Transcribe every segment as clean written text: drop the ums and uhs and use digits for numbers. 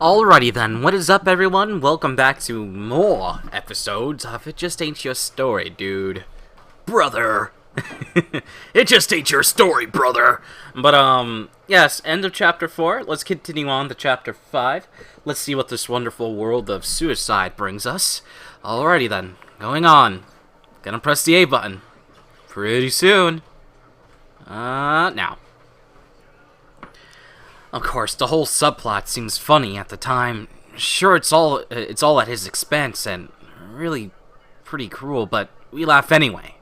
Alrighty then, what is up everyone? Welcome back to more episodes of It Just Ain't Your Story, dude. Brother! It just ain't your story, brother! But, yes, end of chapter 4. Let's continue on to chapter 5. Let's see what this wonderful world of suicide brings us. Alrighty then, going on. Gonna press the A button. Pretty soon. Now. Of course, the whole subplot seems funny at the time. Sure, it's all at his expense and really pretty cruel, but we laugh anyway.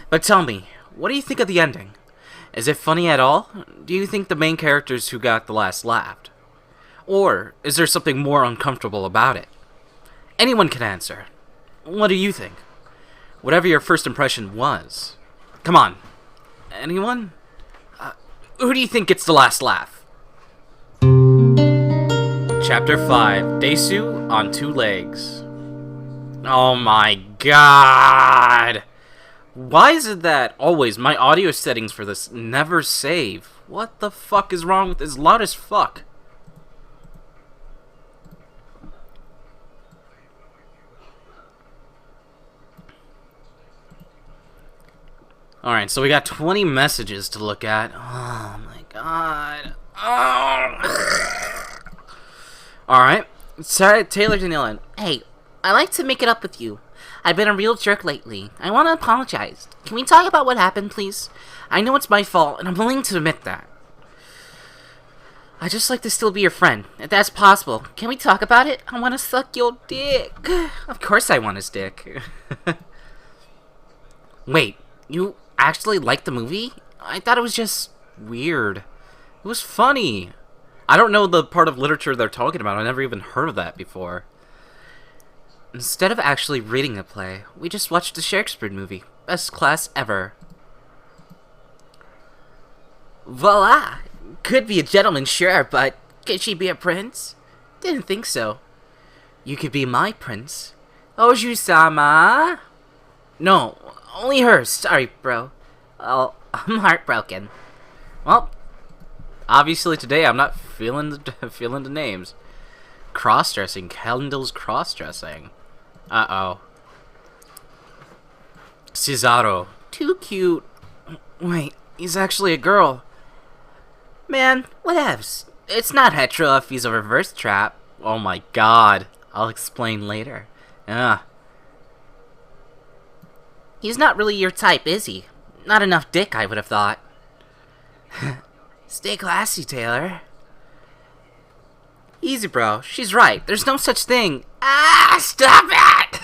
But tell me, what do you think of the ending? Is it funny at all? Do you think the main characters who got the last laughed? Or is there something more uncomfortable about it? Anyone can answer. What do you think? Whatever your first impression was. Come on. Anyone? Who do you think gets the last laugh? Chapter 5, Desu on 2 legs. Oh my god! Why is it that always my audio settings for this never save? What the fuck is wrong with this? Loud as fuck. Alright, so we got 20 messages to look at. Oh my god. Oh. Alright, sorry, Taylor Danilan. Hey, I like to make it up with you. I've been a real jerk lately. I want to apologize. Can we talk about what happened, please? I know it's my fault, and I'm willing to admit that. I just like to still be your friend, if that's possible. Can we talk about it? I want to suck your dick. Of course I want his dick. Wait, you actually liked the movie? I thought it was just weird. It was funny. I don't know the part of literature they're talking about. I never even heard of that before. Instead of actually reading the play, we just watched the Shakespeare movie. Best class ever. Voila! Could be a gentleman, sure, but could she be a prince? Didn't think so. You could be my prince. Oju-sama! No, only hers. Sorry, bro. Oh, I'm heartbroken. Well, obviously today I'm not feeling the names. Cross-dressing. Kendall's cross-dressing. Uh-oh. Cesaro. Too cute. Wait, he's actually a girl. Man, whatevs. It's not hetero if he's a reverse trap. Oh my god. I'll explain later. He's not really your type, is he? Not enough dick, I would have thought. Stay classy, Taylor. Easy, bro. She's right. There's no such thing. Ah, stop it!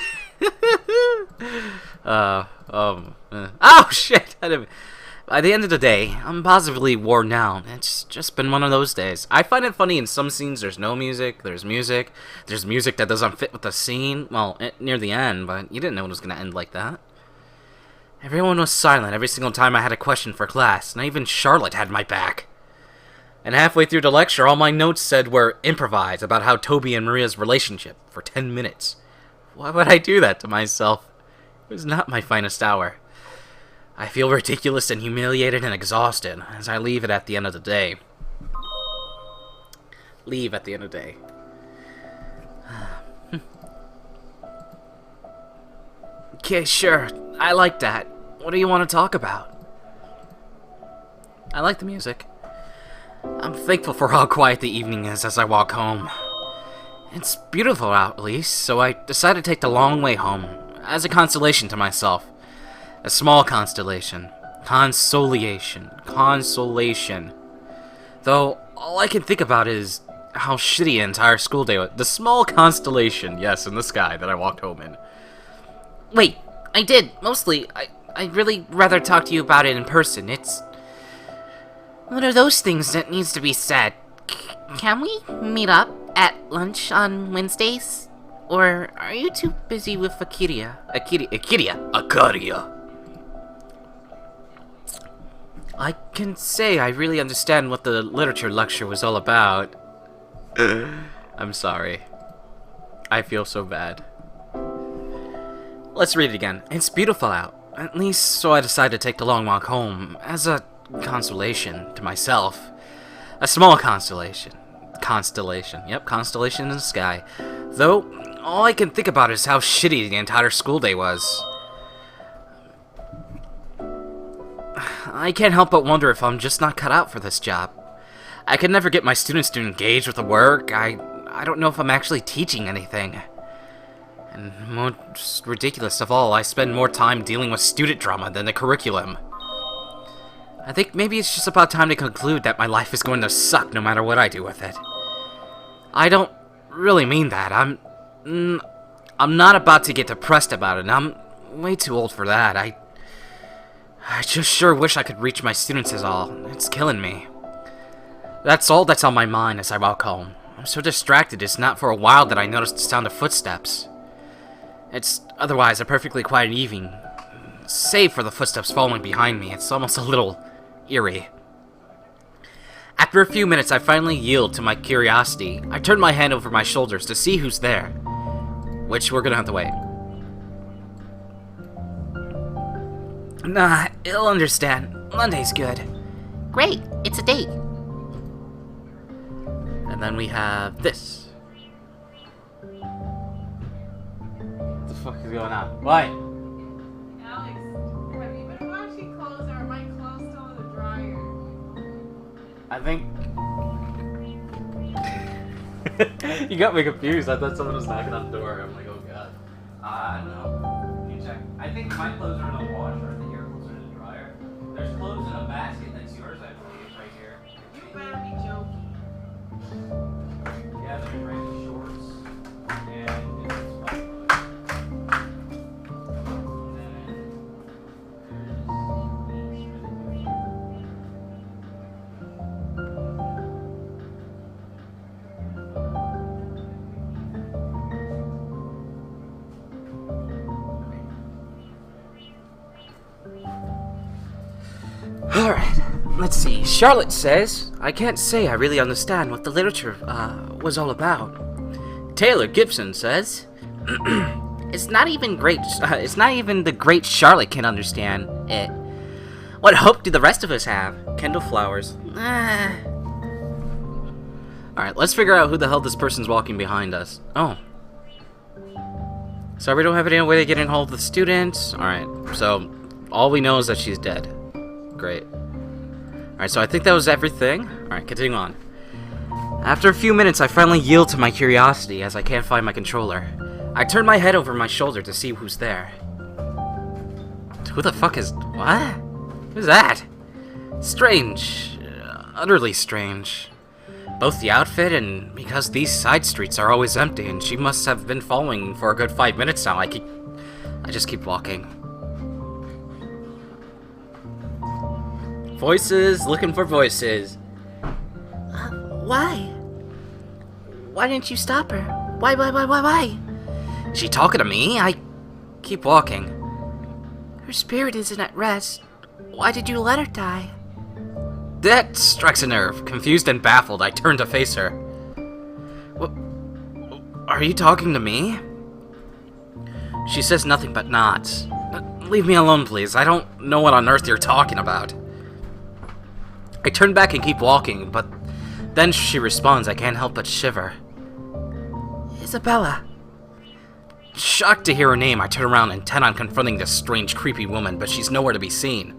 Oh, shit. By the end of the day, I'm positively worn down. It's just been one of those days. I find it funny in some scenes there's no music. There's music. There's music that doesn't fit with the scene. Well, near the end, but you didn't know it was going to end like that. Everyone was silent every single time I had a question for class. Not even Charlotte had my back. And halfway through the lecture, all my notes said were improvised about how Toby and Maria's relationship for 10 minutes. Why would I do that to myself? It was not my finest hour. I feel ridiculous and humiliated and exhausted as I leave it at the end of the day. Leave at the end of the day. Okay, sure. I like that. What do you want to talk about? I like the music. I'm thankful for how quiet the evening is as I walk home. It's beautiful out, at least, so I decided to take the long way home, as a consolation to myself. A small constellation. Consolation. Though, all I can think about is how shitty an entire school day was. The small constellation, yes, in the sky that I walked home in. Wait, I did, mostly. I'd really rather talk to you about it in person. It's one of those things that needs to be said. Can we meet up at lunch on Wednesdays? Or are you too busy with Akiria? Akaria. I can say I really understand what the literature lecture was all about. I'm sorry. I feel so bad. Let's read it again. It's beautiful out. At least, so I decided to take the long walk home as a consolation to myself. A small consolation. constellation. Yep, constellation in the sky. Though, all I can think about is how shitty the entire school day was. I can't help but wonder if I'm just not cut out for this job. I could never get my students to engage with the work. I don't know if I'm actually teaching anything. And most ridiculous of all, I spend more time dealing with student drama than the curriculum. I think maybe it's just about time to conclude that my life is going to suck no matter what I do with it. I don't really mean that. I'm not about to get depressed about it. I'm way too old for that. I just sure wish I could reach my students is all. It's killing me. That's all that's on my mind as I walk home. I'm so distracted it's not for a while that I noticed the sound of footsteps. It's otherwise a perfectly quiet evening. Save for the footsteps following behind me, it's almost a little eerie. After a few minutes, I finally yield to my curiosity. I turn my hand over my shoulders to see who's there. Which we're gonna have to wait. Nah, he'll understand. Monday's good. Great, it's a date. And then we have this. What the fuck is going on? Why? Alex, have you been washing clothes or are my clothes still in the dryer? I think... You got me confused. I thought someone was knocking on the door. I'm like, oh god. I don't know. Can you check? I think my clothes are in the washer. I think your clothes are in the dryer. There's clothes in a basket that's yours, I believe, right here. You better be joking. Yeah, they're right in the shorts. And it's my clothes. Alright, let's see. Charlotte says, I can't say I really understand what the literature was all about. Taylor Gibson says, it's not even the great Charlotte can understand it. What hope do the rest of us have? Kendall Flowers. Alright, let's figure out who the hell this person's walking behind us. Oh. So we don't have any way to get in hold of the students. Alright, so all we know is that she's dead. Great. Alright, so I think that was everything. Alright, continue on. After a few minutes, I finally yield to my curiosity as I can't find my controller. I turn my head over my shoulder to see who's there. Who the fuck is... What? Who's that? Strange. Utterly strange. Both the outfit and because these side streets are always empty and she must have been following for a good 5 minutes now. I just keep walking. Voices, looking for voices. Why? Why didn't you stop her? Why? Is she talking to me? I keep walking. Her spirit isn't at rest. Why did you let her die? That strikes a nerve. Confused and baffled, I turn to face her. What? Are you talking to me? She says nothing but nods. Leave me alone, please. I don't know what on earth you're talking about. I turn back and keep walking, but then she responds. I can't help but shiver. Isabella. Shocked to hear her name, I turn around intent on confronting this strange, creepy woman, but she's nowhere to be seen.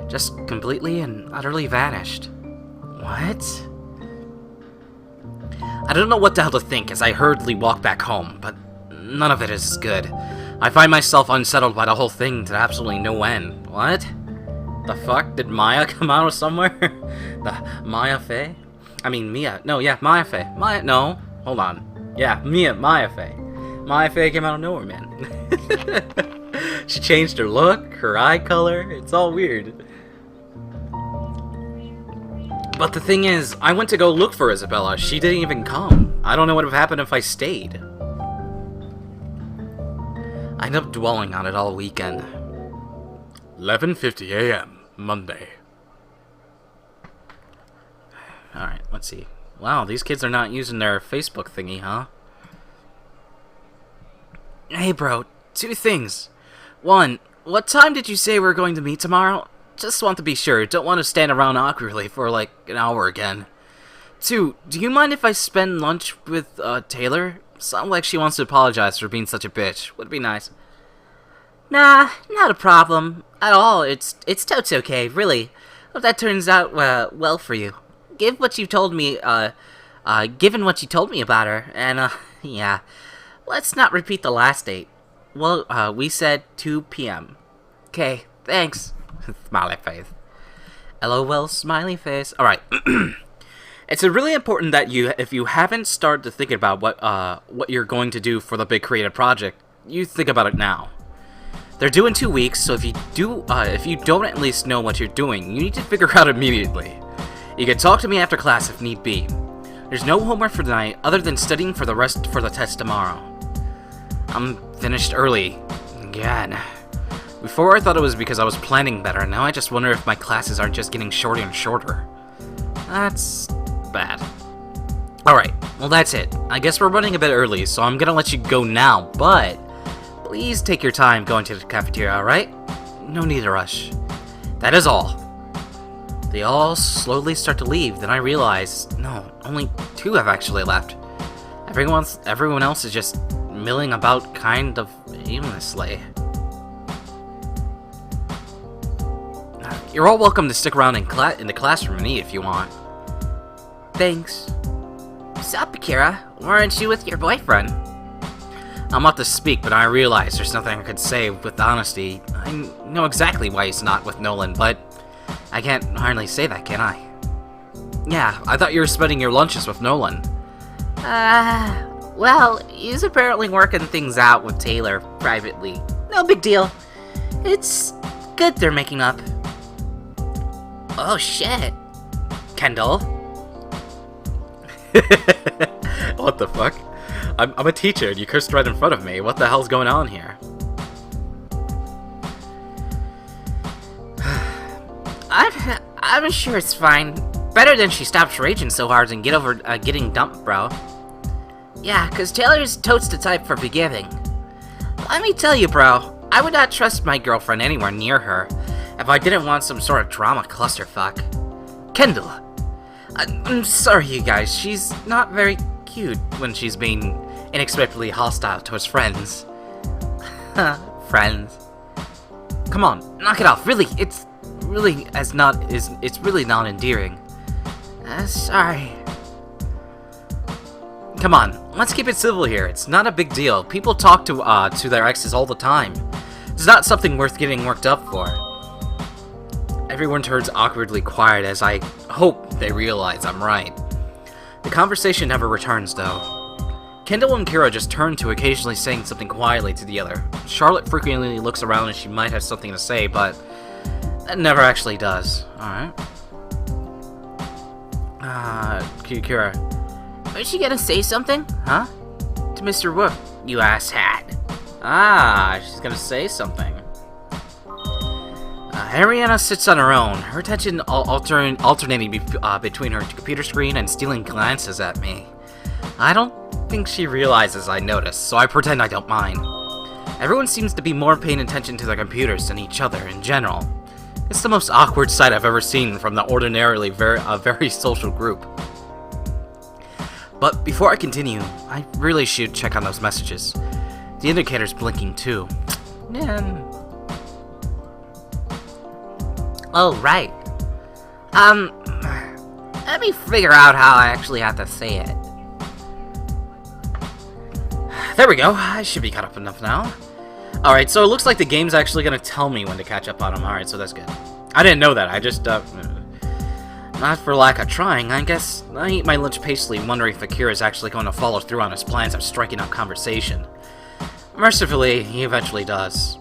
Just completely and utterly vanished. What? I don't know what the hell to think as I hurriedly walk back home, but none of it is good. I find myself unsettled by the whole thing to absolutely no end. What? The fuck? Did Maya come out of somewhere? The Maya Faye? I mean, Mia. No, yeah, Maya Faye. Maya, no. Hold on. Yeah, Maya Faye. Maya Faye came out of nowhere, man. She changed her look, her eye color. It's all weird. But the thing is, I went to go look for Isabella. She didn't even come. I don't know what would have happened if I stayed. I ended up dwelling on it all weekend. 11:50 a.m. Monday. Alright, let's see. Wow, these kids are not using their Facebook thingy, huh? Hey bro, 2 things. 1, what time did you say we're going to meet tomorrow? Just want to be sure, don't want to stand around awkwardly for like an hour again. 2, do you mind if I spend lunch with, Taylor? Sounds like she wants to apologize for being such a bitch. Would be nice. Nah, not a problem at all. It's totes okay, really. Hope that turns out, well for you. Given what you told me about her, and, yeah. Let's not repeat the last date. Well, we said 2 p.m. Okay, thanks. Smiley face. LOL, smiley face. Alright. It's really important that if you haven't started to think about what you're going to do for the big creative project, you think about it now. They're due in 2 weeks, so if you don't at least know what you're doing, you need to figure out immediately. You can talk to me after class if need be. There's no homework for tonight, other than studying for the test tomorrow. I'm finished early. Again. Before I thought it was because I was planning better, now I just wonder if my classes aren't just getting shorter and shorter. That's bad. Alright, well that's it. I guess we're running a bit early, so I'm gonna let you go now, but please take your time going to the cafeteria, alright? No need to rush. That is all. They all slowly start to leave, then I realize, no, only 2 have actually left. Everyone else is just milling about kind of aimlessly. You're all welcome to stick around in the classroom and eat if you want. Thanks. Sup, Akira? Weren't you with your boyfriend? I'm about to speak, but I realize there's nothing I could say with honesty. I know exactly why he's not with Nolan, but I can't hardly say that, can I? Yeah, I thought you were spending your lunches with Nolan. Well, he's apparently working things out with Taylor privately. No big deal. It's good they're making up. Oh shit. Kendall? What the fuck? I'm a teacher and you cursed right in front of me. What the hell's going on here? I'm sure it's fine. Better than she stops raging so hard and get over getting dumped, bro. Yeah, cause Taylor's totes the type for forgiving. Let me tell you, bro, I would not trust my girlfriend anywhere near her if I didn't want some sort of drama clusterfuck. Kendall! I'm sorry, you guys. She's not very cute when she's being inexplicably hostile towards friends. Friends. Come on, knock it off. Really, it's really not endearing. Sorry. Come on, let's keep it civil here. It's not a big deal. People talk to their exes all the time. It's not something worth getting worked up for. Everyone turns awkwardly quiet as I hope they realize I'm right. The conversation never returns, though. Kendall and Kira just turn to occasionally saying something quietly to the other. Charlotte frequently looks around and she might have something to say, but that never actually does. Alright. Kira. Was she gonna say something? Huh? To Mr. Wook, you asshat. Ah, she's gonna say something. Ariana sits on her own, her attention alternating between her computer screen and stealing glances at me. I don't think she realizes I notice, so I pretend I don't mind. Everyone seems to be more paying attention to their computers than each other in general. It's the most awkward sight I've ever seen from the ordinarily very social group. But before I continue, I really should check on those messages. The indicator's blinking too. Yeah. Oh, right. Let me figure out how I actually have to say it. There we go. I should be caught up enough now. Alright, so it looks like the game's actually gonna tell me when to catch up on him. Alright, so that's good. I didn't know that. I just, not for lack of trying. I guess I eat my lunch pastily, wondering if Akira is actually going to follow through on his plans of striking up conversation. Mercifully, he eventually does.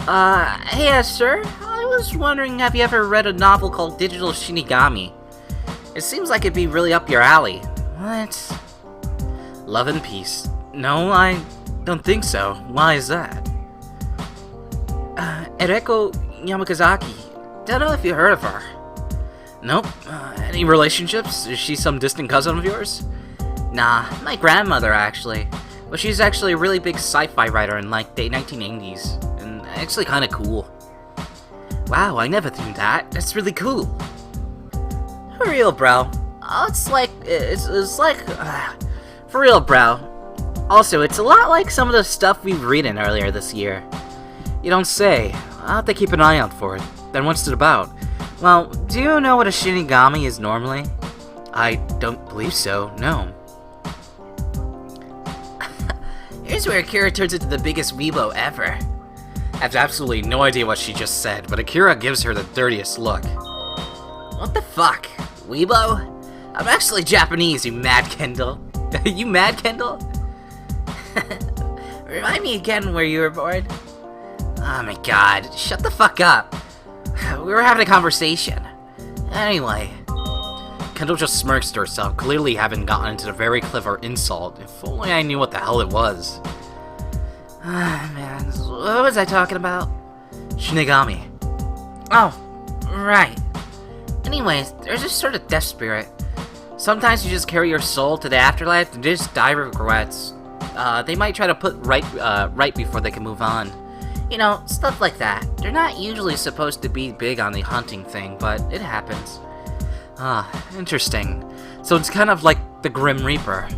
Hey, sir? I was wondering, have you ever read a novel called Digital Shinigami? It seems like it'd be really up your alley. What? Love and Peace. No, I don't think so. Why is that? Ereko Yamakazaki. Don't know if you heard of her. Nope. Any relationships? Is she some distant cousin of yours? Nah, my grandmother, actually. But she's actually a really big sci-fi writer in, like, the 1980s. And actually kinda cool. Wow, I never knew that. That's really cool. For real, bro. it's like, for real, bro. Also, it's a lot like some of the stuff we've reading earlier this year. You don't say. I'll have to keep an eye out for it. Then what's it about? Well, do you know what a Shinigami is normally? I don't believe so, no. Here's where Akira turns into the biggest weebo ever. I have absolutely no idea what she just said, but Akira gives her the dirtiest look. What the fuck? Weebo? I'm actually Japanese, you mad Kendall. You mad, Kendall? Remind me again where you were born? Oh my god, shut the fuck up. We were having a conversation. Anyway. Kendall just smirks to herself, clearly having gotten into a very clever insult. If only I knew what the hell it was. Ah, man, what was I talking about? Shinigami. Oh, right. Anyways, there's this sort of death spirit. Sometimes you just carry your soul to the afterlife and just die with regrets. They might try to put right before they can move on. You know, stuff like that. They're not usually supposed to be big on the hunting thing, but it happens. Ah, interesting. So it's kind of like the Grim Reaper.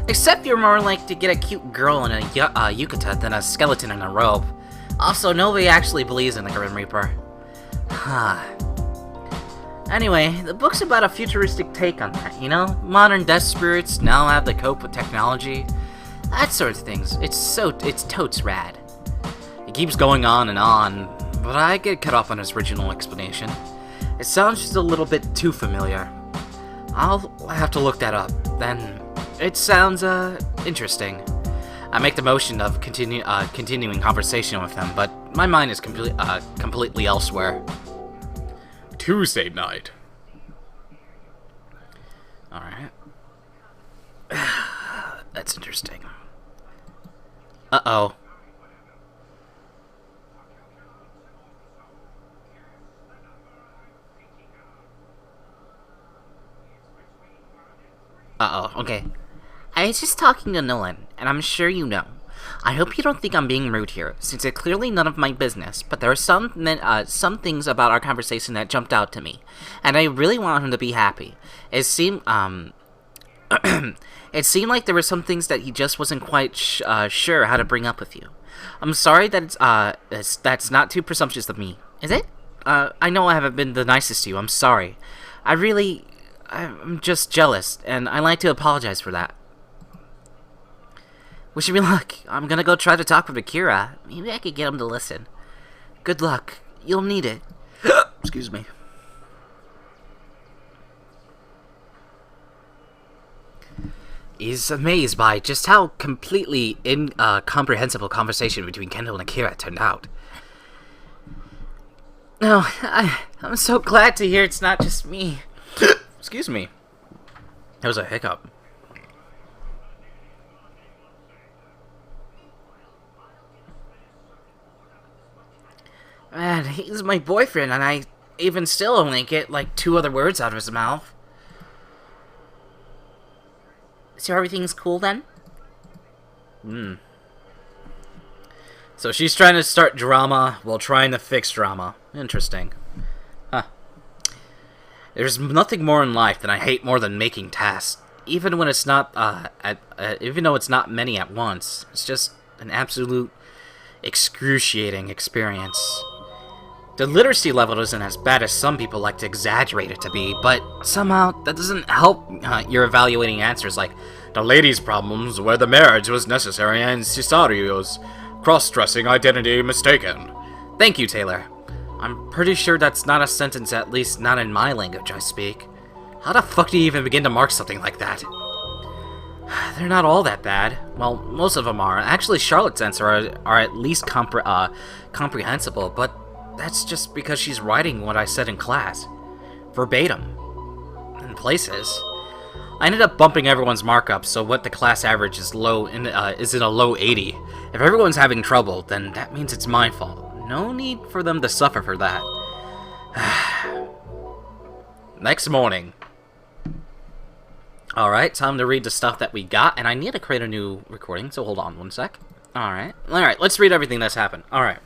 Except you're more like to get a cute girl in a yukata than a skeleton in a robe. Also, nobody actually believes in the Grim Reaper. Huh. Anyway, the book's about a futuristic take on that, you know? Modern death spirits now have to cope with technology. That sort of things. It's totes rad. It keeps going on, but I get cut off on his original explanation. It sounds just a little bit too familiar. I'll have to look that up. Then, it sounds, interesting. I make the motion of continuing conversation with them, but my mind is completely elsewhere. Tuesday night. Alright. That's interesting. Uh-oh. Uh-oh, okay. I was just talking to Nolan, and I'm sure you know. I hope you don't think I'm being rude here, since it's clearly none of my business, but there are some things about our conversation that jumped out to me, and I really want him to be happy. It seemed like there were some things that he just wasn't quite sure how to bring up with you. I'm sorry that that's not too presumptuous of me. Is it? I know I haven't been the nicest to you, I'm sorry. I'm just jealous, and I'd like to apologize for that. Wish me luck. I'm gonna go try to talk with Akira. Maybe I could get him to listen. Good luck. You'll need it. Excuse me. He's amazed by just how completely incomprehensible conversation between Kendall and Akira turned out. No, I'm so glad to hear it's not just me. Excuse me. That was a hiccup. Man, he's my boyfriend, and I even still only get like 2 other words out of his mouth. So everything's cool then? So she's trying to start drama while trying to fix drama. Interesting. Huh. There's nothing more in life that I hate more than making tasks. Even when it's not, even though it's not many at once. It's just an absolute excruciating experience. The literacy level isn't as bad as some people like to exaggerate it to be, but somehow that doesn't help your evaluating answers like the lady's problems where the marriage was necessary and Cesario's cross-dressing identity mistaken. Thank you, Taylor. I'm pretty sure that's not a sentence, at least not in my language I speak. How the fuck do you even begin to mark something like that? They're not all that bad. Well, most of them are. Actually, Charlotte's answers are at least comprehensible, but that's just because she's writing what I said in class. Verbatim. In places. I ended up bumping everyone's markup, so what the class average is is in a low 80. If everyone's having trouble, then that means it's my fault. No need for them to suffer for that. Next morning. Alright, time to read the stuff that we got, and I need to create a new recording, so hold on one sec. Alright. Alright, let's read everything that's happened. Alright.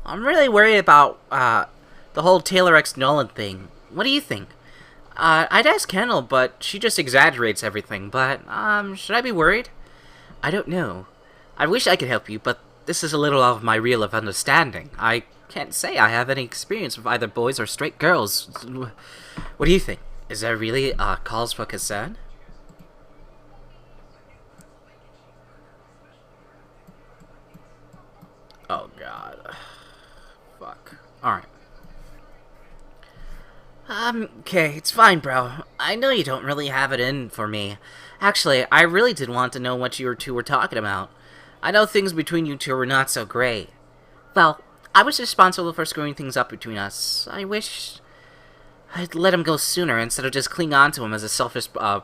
I'm really worried about, the whole Taylor X Nolan thing. What do you think? I'd ask Kendall, but she just exaggerates everything. But, should I be worried? I don't know. I wish I could help you, but this is a little out of my reel of understanding. I can't say I have any experience with either boys or straight girls. What do you think? Is there really, cause for concern? Oh, God. Fuck. Alright. Okay, it's fine, bro. I know you don't really have it in for me. Actually, I really did want to know what you two were talking about. I know things between you two were not so great. Well, I was responsible for screwing things up between us. I wish I'd let him go sooner instead of just cling on to him as a selfish, The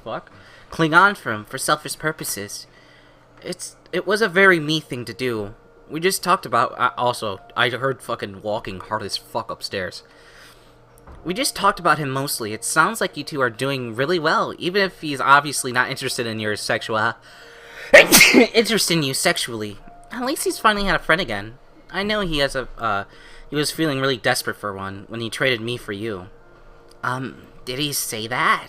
fuck? Cling on for him for selfish purposes. It was a very me thing to do. We just talked about, also, I heard fucking walking hard as fuck upstairs. We just talked about him mostly. It sounds like you two are doing really well, even if he's obviously not interested in your interested in you sexually. At least he's finally had a friend again. I know he has he was feeling really desperate for one when he traded me for you. Did he say that?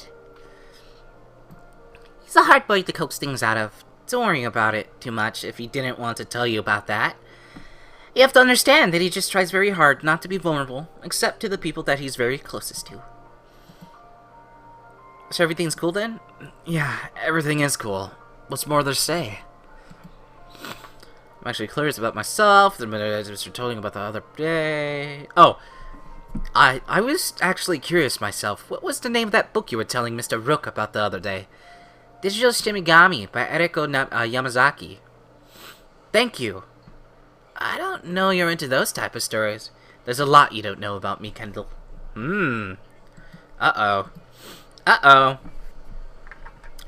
He's a hard boy to coax things out of. Don't worry about it too much if he didn't want to tell you about that. You have to understand that he just tries very hard not to be vulnerable, except to the people that he's very closest to. So everything's cool then? Yeah, everything is cool. What's more there to say? I'm actually curious about myself. The minute I was telling about the other day. Oh, I was actually curious myself. What was the name of that book you were telling Mr. Rook about the other day? Digital Shimigami by Eriko Yamazaki. Thank you. I don't know you're into those type of stories. There's a lot you don't know about me, Kendall. Uh-oh. Uh-oh.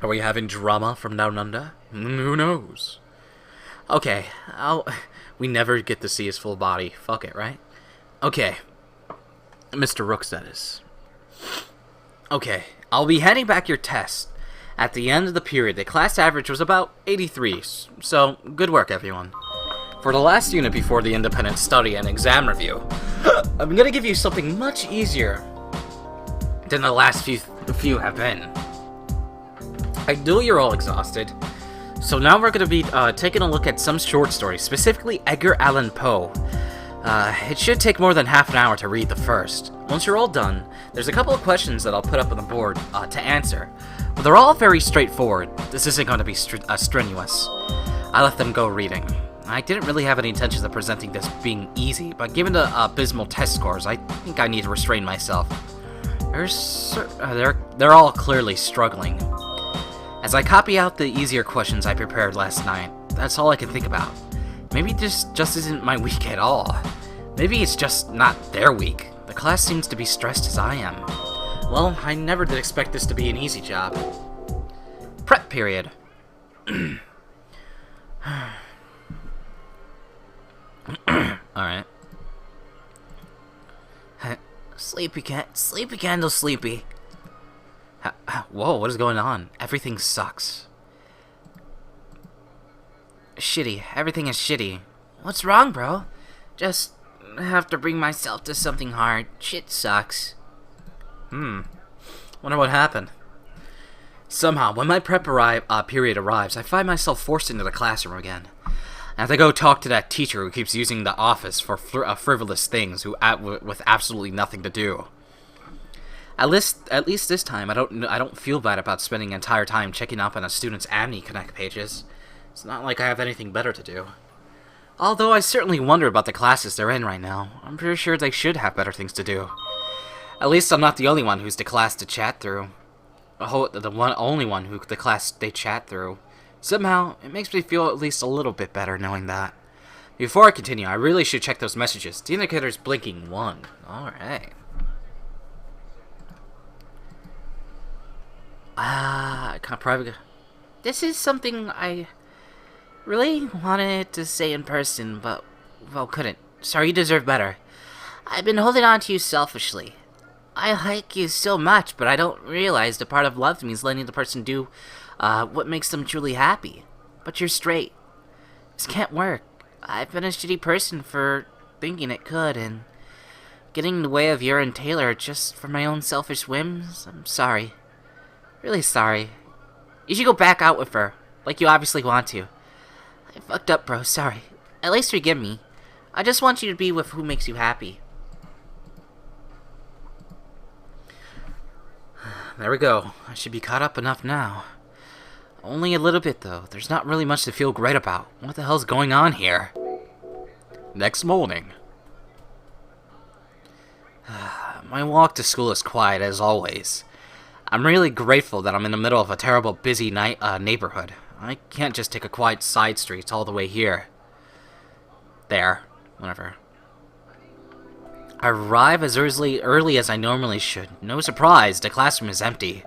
Are we having drama from down under? Who knows? Okay, we never get to see his full body. Fuck it, right? Okay. Mr. Rook, that is. Okay, I'll be handing back your test. At the end of the period, the class average was about 83, so good work, everyone. For the last unit before the independent study and exam review, I'm gonna give you something much easier than the last few have been. I know you're all exhausted, so now we're gonna be taking a look at some short stories, specifically Edgar Allan Poe. It should take more than half an hour to read the first. Once you're all done, there's a couple of questions that I'll put up on the board to answer. But they're all very straightforward. This isn't going to be strenuous. I let them go reading. I didn't really have any intentions of presenting this being easy, but given the abysmal test scores, I think I need to restrain myself. They're all clearly struggling. As I copy out the easier questions I prepared last night, that's all I can think about. Maybe this just isn't my week at all. Maybe it's just not their week. The class seems to be stressed as I am. Well, I never did expect this to be an easy job. Prep period. Alright. Sleepy Candle, sleepy. Whoa, what is going on? Everything sucks. Shitty. Everything is shitty. What's wrong, bro? Just have to bring myself to something hard. Shit sucks. Wonder what happened. Somehow, when my prep period arrives, I find myself forced into the classroom again. I have to go talk to that teacher who keeps using the office for frivolous things with absolutely nothing to do. At least this time, I don't feel bad about spending entire time checking up on a student's Amni Connect pages. It's not like I have anything better to do. Although I certainly wonder about the classes they're in right now. I'm pretty sure they should have better things to do. At least I'm not the only one who's the class to chat through. Only one who the class they chat through. Somehow, it makes me feel at least a little bit better knowing that. Before I continue, I really should check those messages. The indicator's blinking 1. Alright. This is something I really wanted to say in person, but, well, couldn't. Sorry, you deserve better. I've been holding on to you selfishly. I like you so much, but I don't realize the part of love means letting the person do what makes them truly happy. But you're straight. This can't work. I've been a shitty person for thinking it could, and getting in the way of your and Taylor just for my own selfish whims. I'm sorry. Really sorry. You should go back out with her, like you obviously want to. I fucked up, bro. Sorry. At least forgive me. I just want you to be with who makes you happy. There we go. I should be caught up enough now. Only a little bit, though. There's not really much to feel great about. What the hell's going on here? Next morning. My walk to school is quiet, as always. I'm really grateful that I'm in the middle of a terrible, busy neighborhood. I can't just take a quiet side street all the way here. There. Whatever. I arrive as early as I normally should. No surprise, the classroom is empty.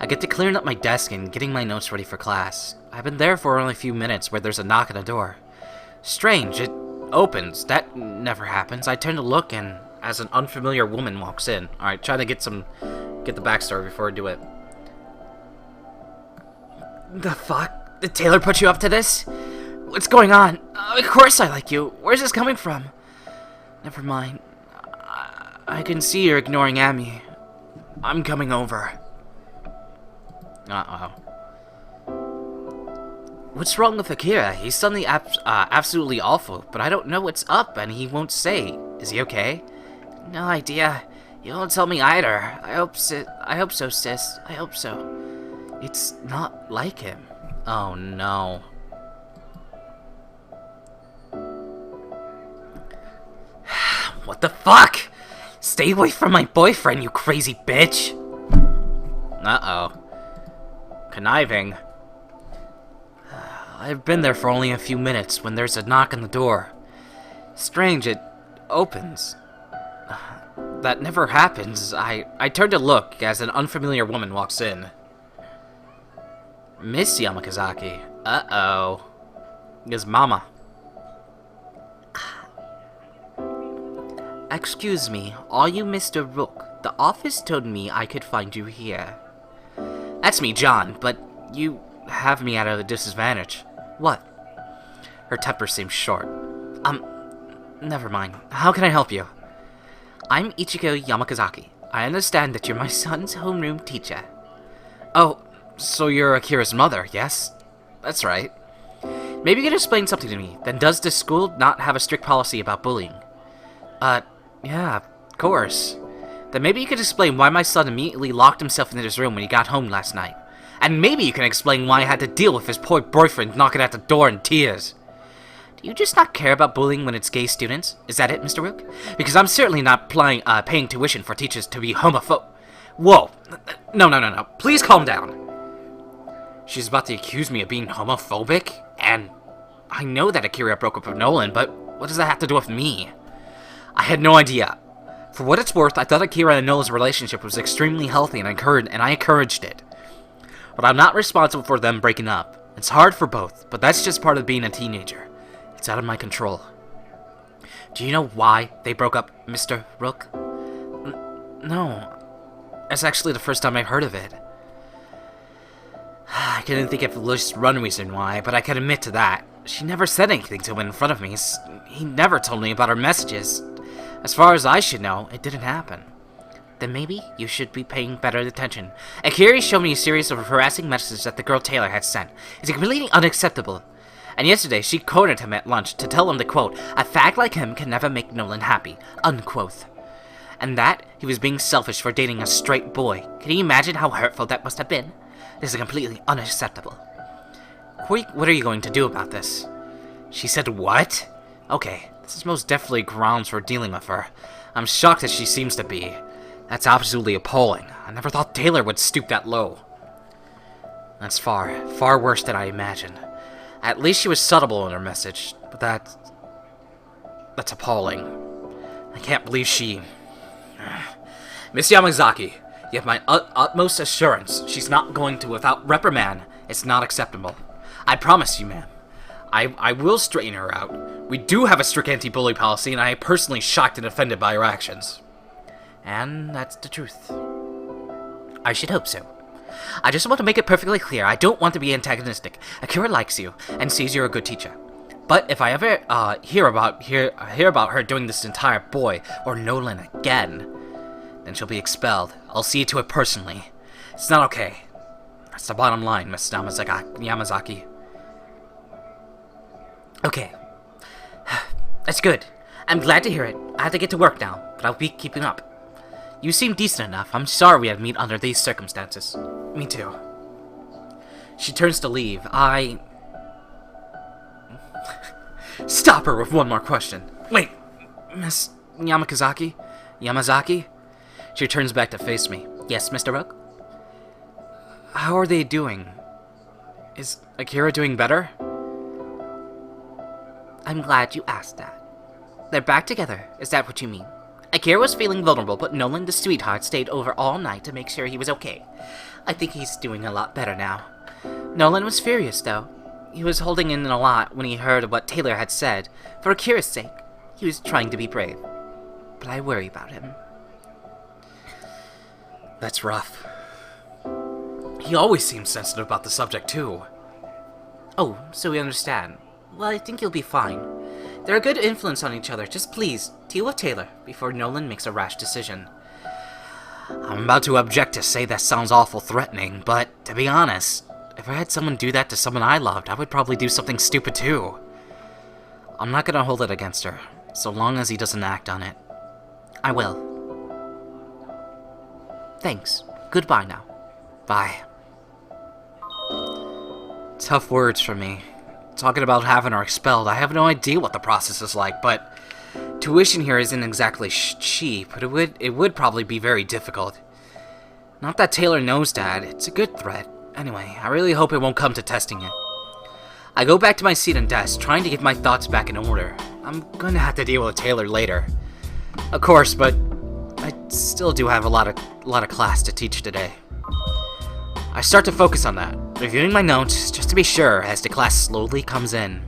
I get to clearing up my desk and getting my notes ready for class. I've been there for only a few minutes where there's a knock on the door. Strange, it opens. That never happens. I turn to look and as an unfamiliar woman walks in. Alright, try to get the backstory before I do it. The fuck? Did Taylor put you up to this? What's going on? Of course I like you. Where's this coming from? Never mind. I can see you're ignoring Amy. I'm coming over. Uh-oh. What's wrong with Akira? He's suddenly absolutely awful, but I don't know what's up and he won't say. Is he okay? No idea. You won't tell me either. I hope so, sis. I hope so. It's not like him. Oh no. What the fuck? Stay away from my boyfriend, you crazy bitch! Uh-oh. Conniving. I've been there for only a few minutes when there's a knock on the door. Strange, it opens. That never happens. I turn to look as an unfamiliar woman walks in. Miss Yamakazaki. Uh-oh. It's Mama. Excuse me, are you Mr. Rook? The office told me I could find you here. That's me, John, but you have me at a disadvantage. What? Her temper seems short. Never mind. How can I help you? I'm Ichiko Yamakazaki. I understand that you're my son's homeroom teacher. Oh, so you're Akira's mother, yes? That's right. Maybe you can explain something to me. Then does this school not have a strict policy about bullying? Yeah, of course. Then maybe you could explain why my son immediately locked himself into his room when he got home last night. And maybe you can explain why I had to deal with his poor boyfriend knocking at the door in tears. Do you just not care about bullying when it's gay students? Is that it, Mr. Rook? Because I'm certainly not paying tuition for teachers to be homophobe. Whoa. No. Please calm down. She's about to accuse me of being homophobic? And I know that Akira broke up with Nolan, but what does that have to do with me? I had no idea. For what it's worth, I thought Akira and Nolan's relationship was extremely healthy and I encouraged it. But I'm not responsible for them breaking up. It's hard for both, but that's just part of being a teenager. It's out of my control. Do you know why they broke up, Mr. Rook? No. That's actually the first time I've heard of it. I couldn't think of at least one reason why, but I can admit to that. She never said anything to him in front of me. He never told me about her messages. As far as I should know, it didn't happen. Then maybe you should be paying better attention. Akira showed me a series of harassing messages that the girl Taylor had sent. It's completely unacceptable. And yesterday, she cornered him at lunch to tell him to, quote, "A fag like him can never make Nolan happy," unquote. And that he was being selfish for dating a straight boy. Can you imagine how hurtful that must have been? This is completely unacceptable. What are you going to do about this? She said what? Okay, this is most definitely grounds for dealing with her. I'm shocked that she seems to be. That's absolutely appalling. I never thought Taylor would stoop that low. That's far worse than I imagined. At least she was subtle in her message, but that's appalling. I can't believe she... Miss Yamazaki, you have my utmost assurance she's not going to without reprimand. It's not acceptable. I promise you, ma'am. I will straighten her out. We do have a strict anti-bully policy, and I am personally shocked and offended by her actions. And that's the truth. I should hope so. I just want to make it perfectly clear, I don't want to be antagonistic. Akira likes you, and sees you're a good teacher. But if I ever hear about her doing this entire boy or Nolan again, then she'll be expelled. I'll see to it personally. It's not okay. That's the bottom line, Miss Yamazaki. Okay. That's good. I'm glad to hear it. I have to get to work now, but I'll be keeping up. You seem decent enough. I'm sorry we had to meet under these circumstances. Me too. She turns to leave. Stop her with one more question. Wait, Miss Yamazaki? She turns back to face me. Yes, Mr. Rook? How are they doing? Is Akira doing better? I'm glad you asked that. They're back together. Is that what you mean? Akira was feeling vulnerable, but Nolan the sweetheart stayed over all night to make sure he was okay. I think he's doing a lot better now. Nolan was furious, though. He was holding in a lot when he heard what Taylor had said. For Akira's sake, he was trying to be brave. But I worry about him. That's rough. He always seems sensitive about the subject, too. Oh, so we understand. Well, I think you'll be fine. They're a good influence on each other. Just please, deal with Taylor before Nolan makes a rash decision. I'm about to object to say that sounds awful threatening, but to be honest, if I had someone do that to someone I loved, I would probably do something stupid too. I'm not gonna hold it against her, so long as he doesn't act on it. I will. Thanks. Goodbye now. Bye. Tough words for me. Talking about having her expelled, I have no idea what the process is like, but tuition here isn't exactly cheap, but it would probably be very difficult. Not that Taylor knows that, it's a good threat. Anyway, I really hope it won't come to testing it. I go back to my seat and desk, trying to get my thoughts back in order. I'm gonna have to deal with Taylor later. Of course, but I still do have a lot of class to teach today. I start to focus on that, reviewing my notes just to be sure as the class slowly comes in.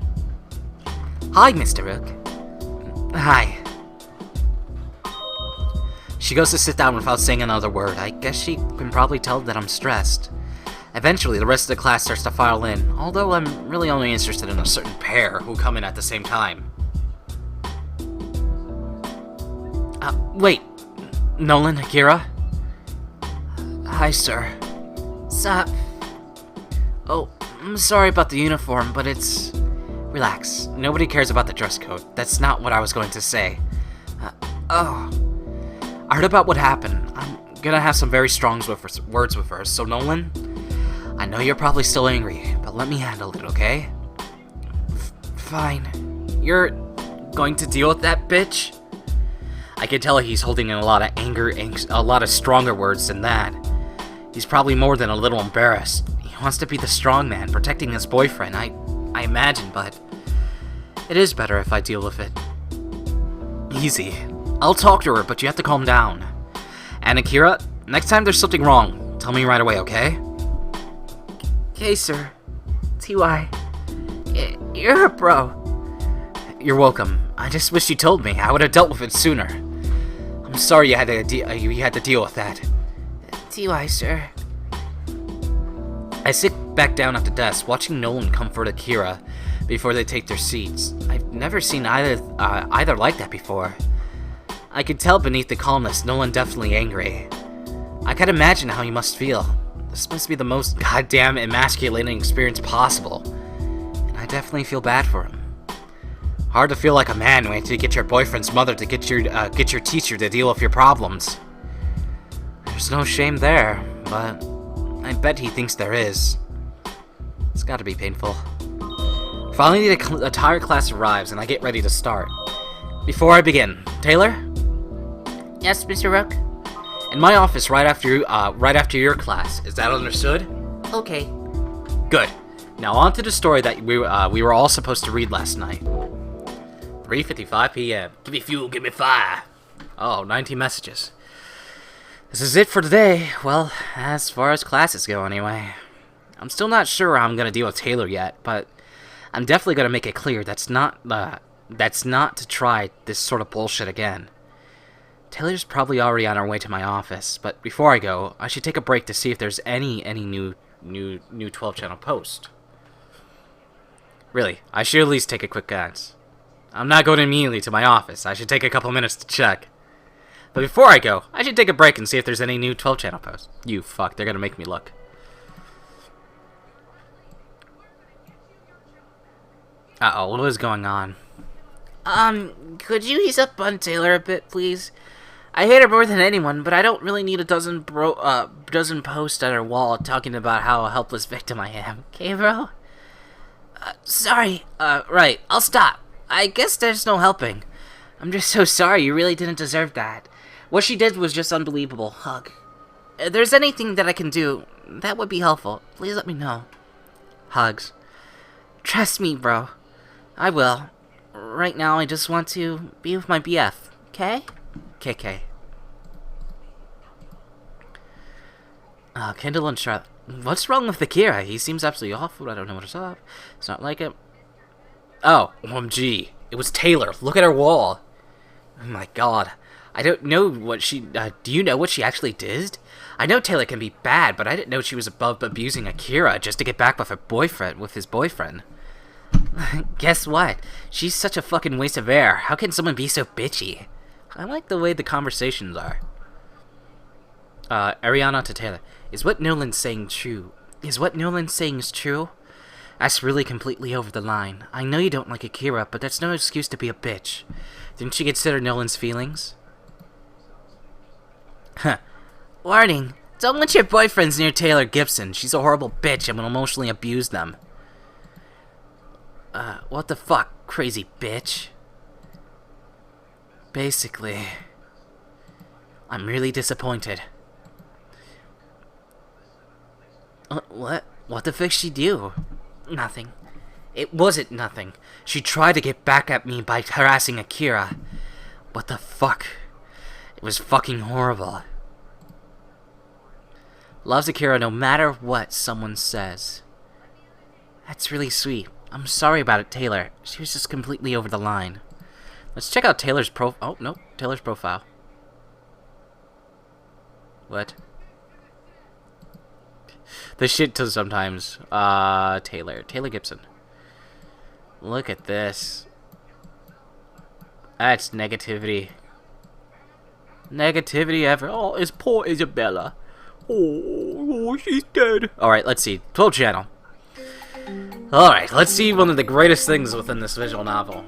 Hi, Mr. Rook. Hi. She goes to sit down without saying another word. I guess she can probably tell that I'm stressed. Eventually, the rest of the class starts to file in, although I'm really only interested in a certain pair who come in at the same time. Wait. Nolan, Akira? Hi, sir. Sup? Oh, I'm sorry about the uniform, but it's... Relax. Nobody cares about the dress code. That's not what I was going to say. I heard about what happened. I'm gonna have some very strong words with her, so Nolan, I know you're probably still angry, but let me handle it, okay? Fine. You're going to deal with that bitch? I can tell he's holding in a lot of anger, a lot of stronger words than that. He's probably more than a little embarrassed. He wants to be the strong man, protecting his boyfriend, I imagine, but it is better if I deal with it. Easy. I'll talk to her, but you have to calm down. And Akira, next time there's something wrong, tell me right away, okay? Okay, sir. T.Y. You're a pro. You're welcome. I just wish you told me. I would have dealt with it sooner. I'm sorry you had to deal with that. T.Y., sir. I sit back down at the desk, watching Nolan comfort Akira before they take their seats. I've never seen either like that before. I could tell beneath the calmness, Nolan definitely angry. I can imagine how he must feel. This must be the most goddamn emasculating experience possible. And I definitely feel bad for him. Hard to feel like a man waiting to get your boyfriend's mother to get your teacher to deal with your problems. There's no shame there, but I bet he thinks there is. It's gotta be painful. Finally, the entire class arrives and I get ready to start. Before I begin, Taylor? Yes, Mr. Rook? In my office right after your class. Is that understood? Okay. Good. Now on to the story that we were all supposed to read last night. 3:55 p.m. Give me fuel, give me fire. Oh, 19 messages. This is it for today. Well, as far as classes go anyway. I'm still not sure how I'm gonna deal with Taylor yet, but I'm definitely gonna make it clear that's not to try this sort of bullshit again. Taylor's probably already on her way to my office, but before I go, I should take a break to see if there's any new 12-channel post. Really, I should at least take a quick glance. I'm not going immediately to my office. I should take a couple minutes to check. But before I go, I should take a break and see if there's any new 12-channel posts. You fuck, they're gonna make me look. Uh-oh, what is going on? Could you ease up on Taylor a bit, please? I hate her more than anyone, but I don't really need a dozen posts on her wall talking about how a helpless victim I am. Okay, bro? Sorry. Right. I'll stop. I guess there's no helping. I'm just so sorry. You really didn't deserve that. What she did was just unbelievable. Hug. If there's anything that I can do, that would be helpful. Please let me know. Hugs. Trust me, bro. I will. Right now, I just want to be with my BF. Okay? KK. Kendall and Charlotte. What's wrong with Akira? He seems absolutely awful. I don't know what is up. It's not like him. Oh, OMG. It was Taylor. Look at her wall. Oh my god. I don't know what she... do you know what she actually did? I know Taylor can be bad, but I didn't know she was above abusing Akira just to get back with his boyfriend. Guess what? She's such a fucking waste of air. How can someone be so bitchy? I like the way the conversations are. Ariana to Taylor. Is what Nolan's saying true? Is what Nolan's saying is true? That's really completely over the line. I know you don't like Akira, but that's no excuse to be a bitch. Didn't you consider Nolan's feelings? Huh. Warning. Don't let your boyfriends near Taylor Gibson. She's a horrible bitch and will emotionally abuse them. What the fuck, crazy bitch? Basically, I'm really disappointed. What? What the fuck she do? Nothing. It wasn't nothing. She tried to get back at me by harassing Akira. What the fuck? It was fucking horrible. Loves Akira no matter what someone says. That's really sweet. I'm sorry about it, Taylor. She was just completely over the line. Let's check out Taylor's Oh, no. Taylor's profile. What? This shit does sometimes. Taylor Gibson. Look at this. That's negativity. Negativity ever. Oh, it's poor Isabella. Oh, she's dead. Alright, let's see. 12 channel. Alright, let's see one of the greatest things within this visual novel.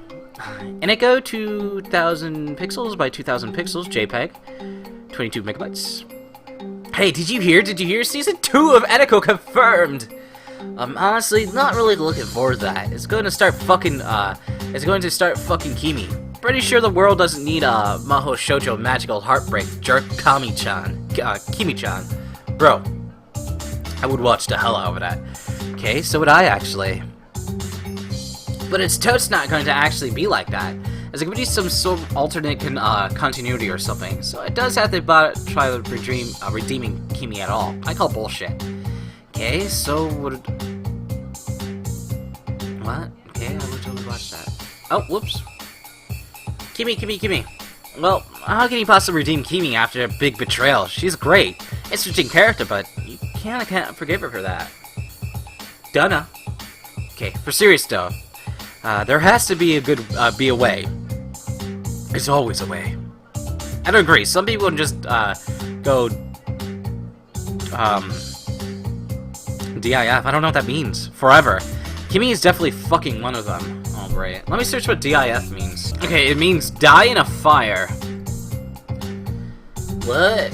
Ineko 2000 pixels by 2000 pixels, JPEG. 22 megabytes. Hey, did you hear? Season 2 of Ineko confirmed! I'm honestly not really looking forward to that. It's going to start fucking Kimi. Pretty sure the world doesn't need a Maho Shoujo magical heartbreak jerk Kimi-chan. Bro, I would watch the hell out of that. Okay, so would I actually. But it's totes not going to actually be like that. There's going to be some sort of alternate continuity or something. So it does have to try to redeeming Kimi at all. I call bullshit. Okay, so what? Okay, I would totally watch that. Oh, whoops. Kimi. Well, how can you possibly redeem Kimi after a big betrayal? She's great. Interesting character, but you can't forgive her for that. Dunna. Okay, for serious though. There has to be a way. There's always a way. I don't agree. Some people just go DIF. I don't know what that means. Forever. Kimi is definitely fucking one of them. Oh, great. Let me search what DIF means. Okay, it means die in a fire. What?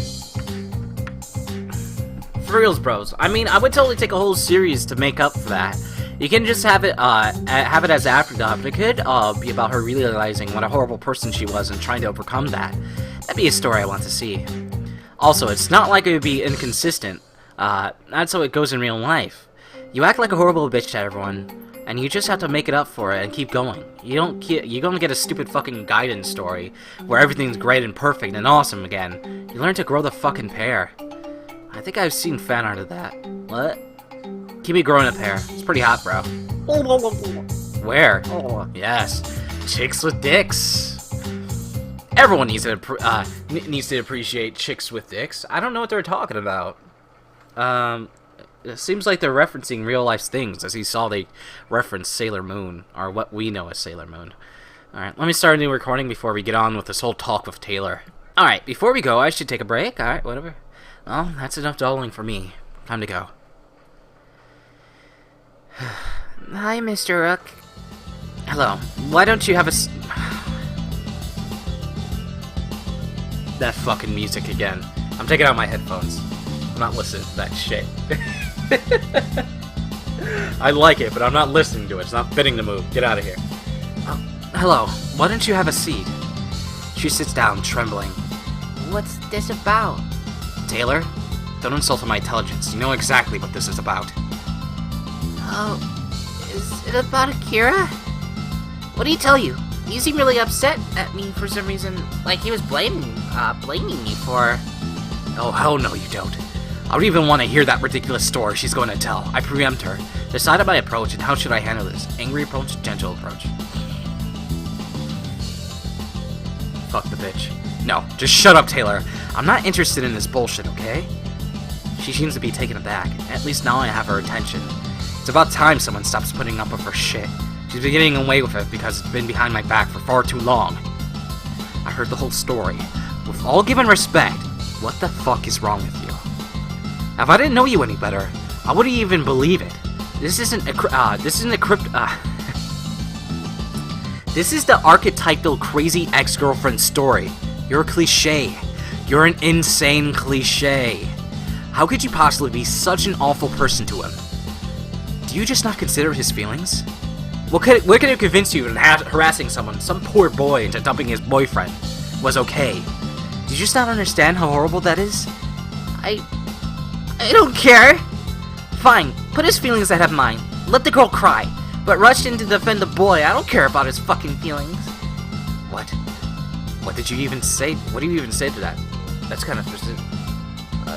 For reals, bros. I mean, I would totally take a whole series to make up for that. You can just have it as afterthought, but it could be about her realizing what a horrible person she was and trying to overcome that. That'd be a story I want to see. Also, it's not like it would be inconsistent. That's how it goes in real life. You act like a horrible bitch to everyone, and you just have to make it up for it and keep going. You don't get a stupid fucking guidance story where everything's great and perfect and awesome again. You learn to grow the fucking pear. I think I've seen fan art of that. What? Kimi growing a pear. It's pretty hot, bro. Where? Oh, yes. Chicks with dicks. Everyone needs to appreciate chicks with dicks. I don't know what they're talking about. It seems like they're referencing real life things. As you saw, they reference Sailor Moon, or what we know as Sailor Moon. Alright, let me start a new recording before we get on with this whole talk with Taylor. Alright, before we go, I should take a break. Alright, whatever. Well, that's enough dawdling for me. Time to go. Hi, Mr. Rook. Hello. Why don't you have a that fucking music again. I'm taking out my headphones. I'm not listening to that shit. I like it, but I'm not listening to it. It's not fitting the mood. Get out of here. Hello. Why don't you have a seat? She sits down, trembling. What's this about? Taylor, don't insult my intelligence. You know exactly what this is about. Oh, is it about Akira? What did he tell you? You seem really upset at me for some reason, like he was blaming me for... Oh, hell no you don't. I don't even want to hear that ridiculous story she's going to tell. I preempt her. Decide my approach and how should I handle this? Angry approach, gentle approach. Fuck the bitch. No, just shut up, Taylor. I'm not interested in this bullshit, okay? She seems to be taken aback. At least now I have her attention. It's about time someone stops putting up with her shit. She's been getting away with it because it's been behind my back for far too long. I heard the whole story. With all given respect, what the fuck is wrong with you? If I didn't know you any better, I wouldn't even believe it. This is the archetypal crazy ex-girlfriend story. You're a cliche. You're an insane cliche. How could you possibly be such an awful person to him? Do you just not consider his feelings? What could it convince you that harassing someone, some poor boy, into dumping his boyfriend, was okay? Do you just not understand how horrible that is? I don't care. Fine, put his feelings ahead of mine. Let the girl cry, but rush in to defend the boy. I don't care about his fucking feelings. What? What did you even say? What do you even say to that? That's kind of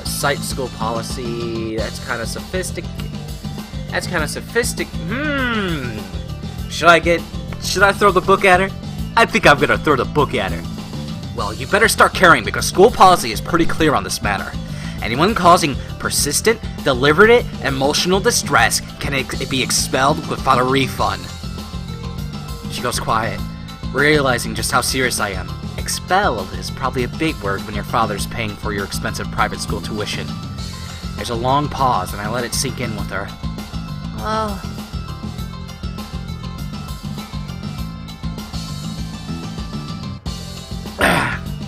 site school policy. That's kind of sophisticated. Should I throw the book at her? I think I'm gonna throw the book at her. Well, you better start caring because school policy is pretty clear on this matter. Anyone causing persistent, deliberate, emotional distress can be expelled without a refund. She goes quiet, realizing just how serious I am. Expelled is probably a big word when your father's paying for your expensive private school tuition. There's a long pause, and I let it sink in with her. Well...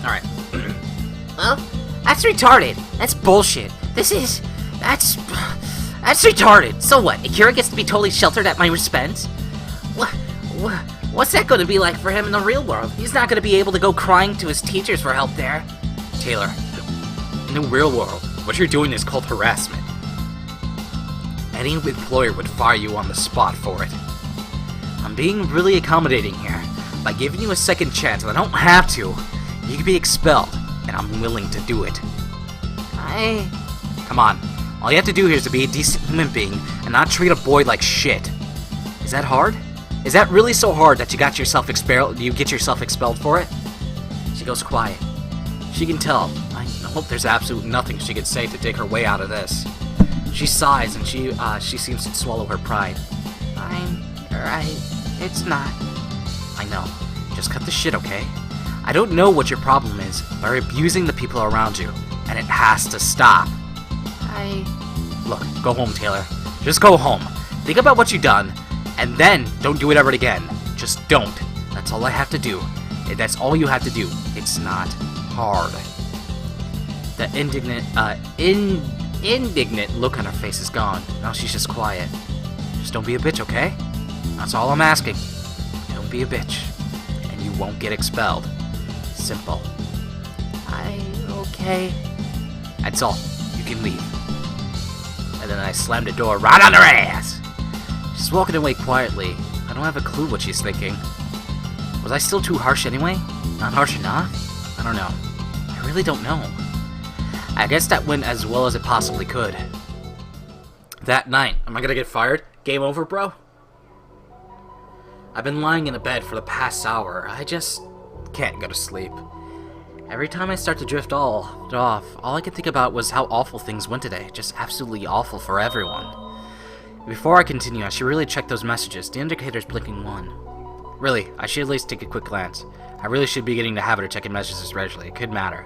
Alright. Well, that's retarded. That's bullshit. That's retarded. So what? Akira gets to be totally sheltered at my expense? What's that going to be like for him in the real world? He's not going to be able to go crying to his teachers for help there. Taylor, in the real world, what you're doing is called harassment. Any employer would fire you on the spot for it. I'm being really accommodating here. By giving you a second chance, and I don't have to, you can be expelled, and I'm willing to do it. Come on. All you have to do here is to be a decent human being and not treat a boy like shit. Is that hard? Is that really so hard that you get yourself expelled for it? She goes quiet. She can tell. I hope there's absolutely nothing she could say to dig her way out of this. She sighs and she seems to swallow her pride. Fine, you're right. It's not. I know. Just cut the shit, okay? I don't know what your problem is, but you're abusing the people around you, and it has to stop. Look, go home, Taylor. Just go home. Think about what you've done, and then don't do it ever again. Just don't. That's all I have to do. That's all you have to do. It's not hard. The indignant look on her face is gone. Now she's just quiet. Just don't be a bitch, okay? That's all I'm asking. Don't be a bitch, and you won't get expelled. Simple. Okay. That's all. You can leave. And then I slammed the door right on her ass. She's walking away quietly. I don't have a clue what she's thinking. Was I still too harsh anyway? Not harsh enough? I don't know. I really don't know. I guess that went as well as it possibly could. That night, am I gonna get fired? Game over, bro? I've been lying in a bed for the past hour. I just can't go to sleep. Every time I start to drift off, all I could think about was how awful things went today. Just absolutely awful for everyone. Before I continue, I should really check those messages. The indicator's blinking 1. Really, I should at least take a quick glance. I really should be getting the habit of checking messages regularly. It could matter.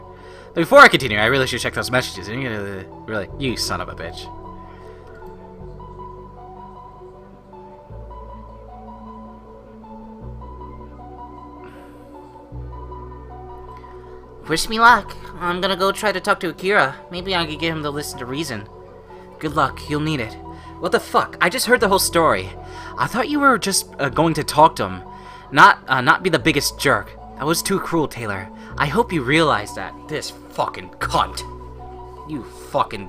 But before I continue, I really should check those messages. Really, you son of a bitch. Wish me luck. I'm gonna go try to talk to Akira. Maybe I could get him to listen to reason. Good luck, you'll need it. What the fuck? I just heard the whole story. I thought you were just going to talk to him. Not be the biggest jerk. That was too cruel, Taylor. I hope you realize that. This fucking cunt. You fucking...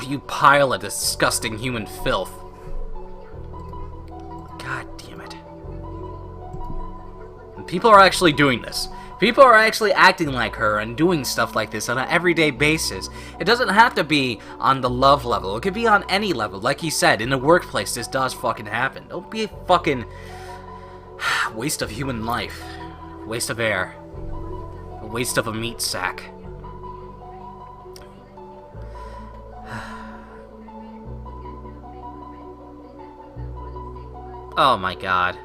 You pile of disgusting human filth. God damn it. And people are actually doing this. People are actually acting like her and doing stuff like this on an everyday basis. It doesn't have to be on the love level. It could be on any level. Like he said, in the workplace, this does fucking happen. Don't be a fucking waste of human life. Waste of air. A waste of a meat sack. Oh my god.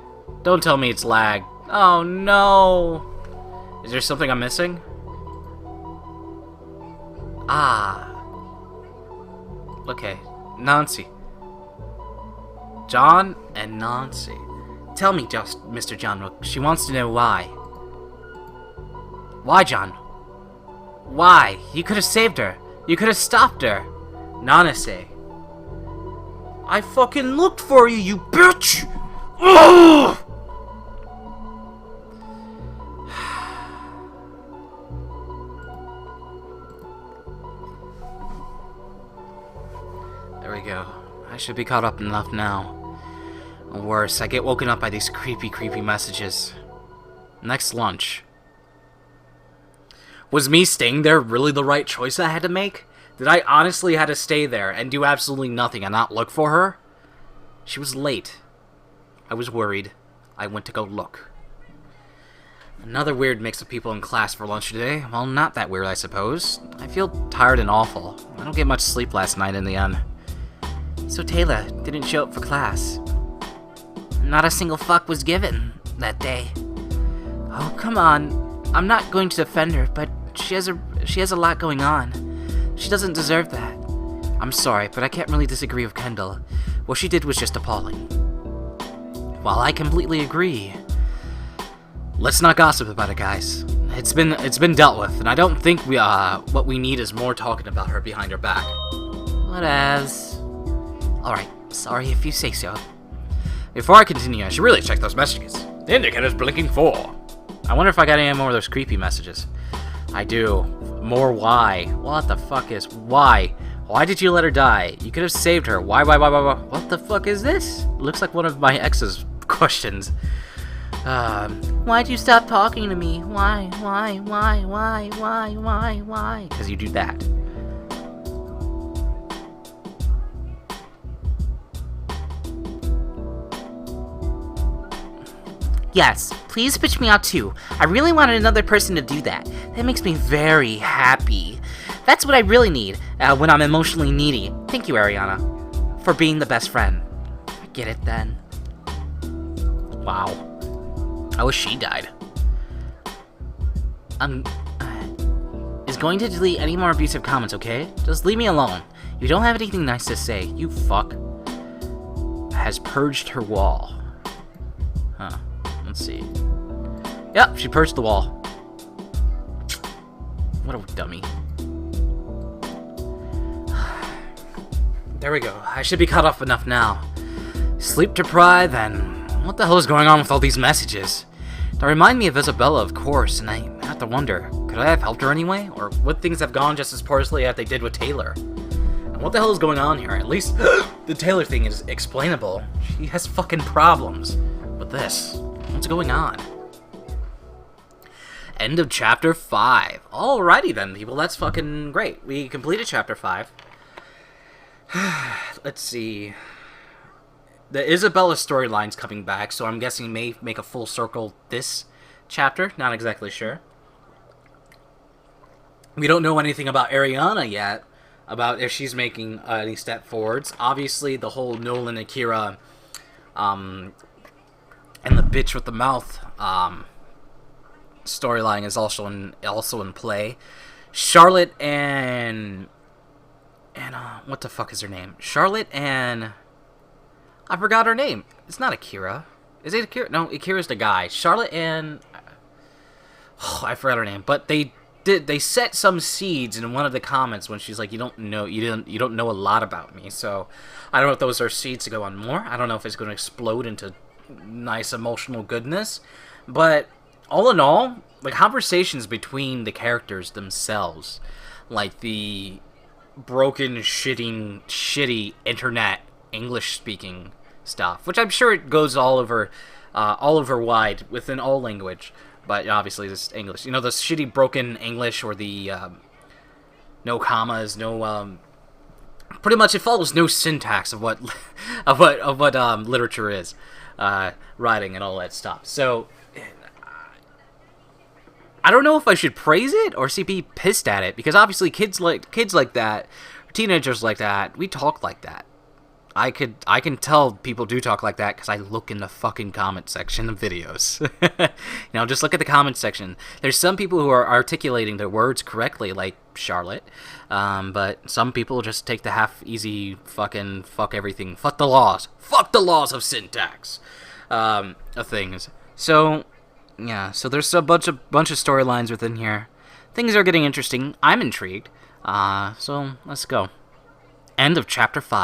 Don't tell me it's lag. Oh no! Is there something I'm missing? Ah. Okay. Nancy. John and Nancy. Tell me, just Mr. John Rook. She wants to know why. Why, John? Why? You could have saved her. You could have stopped her. Nancy. I fucking looked for you, you bitch! Ugh! There we go. I should be caught up enough now. Or worse, I get woken up by these creepy messages. Next lunch. Was me staying there really the right choice I had to make? Did I honestly have to stay there and do absolutely nothing and not look for her? She was late. I was worried. I went to go look. Another weird mix of people in class for lunch today. Well, not that weird, I suppose. I feel tired and awful. I don't get much sleep last night in the end. So Taylor didn't show up for class. Not a single fuck was given that day. Oh, come on. I'm not going to defend her, but she has a lot going on. She doesn't deserve that. I'm sorry, but I can't really disagree with Kendall. What she did was just appalling. While I completely agree. Let's not gossip about it, guys. It's been dealt with, and I don't think what we need is more talking about her behind her back. Whatevs. Alright, sorry if you say so. Before I continue, I should really check those messages. The indicator's blinking 4. I wonder if I got any more of those creepy messages. I do. More why. What the fuck is why? Why did you let her die? You could have saved her. Why? What the fuck is this? Looks like one of my ex's questions. Why'd you stop talking to me? Why? Because you do that. Yes, please pitch me out too. I really wanted another person to do that. That makes me very happy. That's what I really need when I'm emotionally needy. Thank you, Ariana, for being the best friend. I get it then. Wow. I wish she died. Is going to delete any more abusive comments, okay? Just leave me alone. You don't have anything nice to say, you fuck. Has purged her wall. Huh. Let's see. Yep, she purged the wall. What a dummy. There we go. I should be caught up enough now. Sleep deprived, and what the hell is going on with all these messages? They remind me of Isabella, of course, and I have to wonder, could I have helped her anyway? Or would things have gone just as poorly as they did with Taylor? And what the hell is going on here? At least the Taylor thing is explainable. She has fucking problems. But this, what's going on? End of chapter 5. Alrighty then, people, that's fucking great. We completed chapter 5. Let's see. The Isabella storyline's coming back, so I'm guessing may make a full circle this chapter. Not exactly sure. We don't know anything about Ariana yet, about if she's making any step forwards. Obviously, the whole Nolan Akira, and the bitch with the mouth, storyline is also in play. Charlotte and what the fuck is her name? Charlotte and I forgot her name. It's not Akira. Is it Akira? No, Akira's the guy. Charlotte and I forgot her name. But they set some seeds in one of the comments when she's like, you don't know a lot about me. So I don't know if those are seeds to go on more. I don't know if it's going to explode into nice emotional goodness. But all in all, the conversations between the characters themselves, like the broken, shitty internet English-speaking stuff, which I'm sure it goes all over wide within all language, but obviously this English. The shitty broken English, or the no commas, no pretty much it follows no syntax of what literature is, writing and all that stuff. So I don't know if I should praise it or be pissed at it, because obviously kids like that, teenagers like that, we talk like that. I can tell people do talk like that because I look in the fucking comment section of videos. Just look at the comment section. There's some people who are articulating their words correctly, like Charlotte, but some people just take the half-easy fucking fuck everything, fuck the laws of syntax, of things. So yeah, so there's a bunch of storylines within here. Things are getting interesting. I'm intrigued. So let's go. End of chapter 5.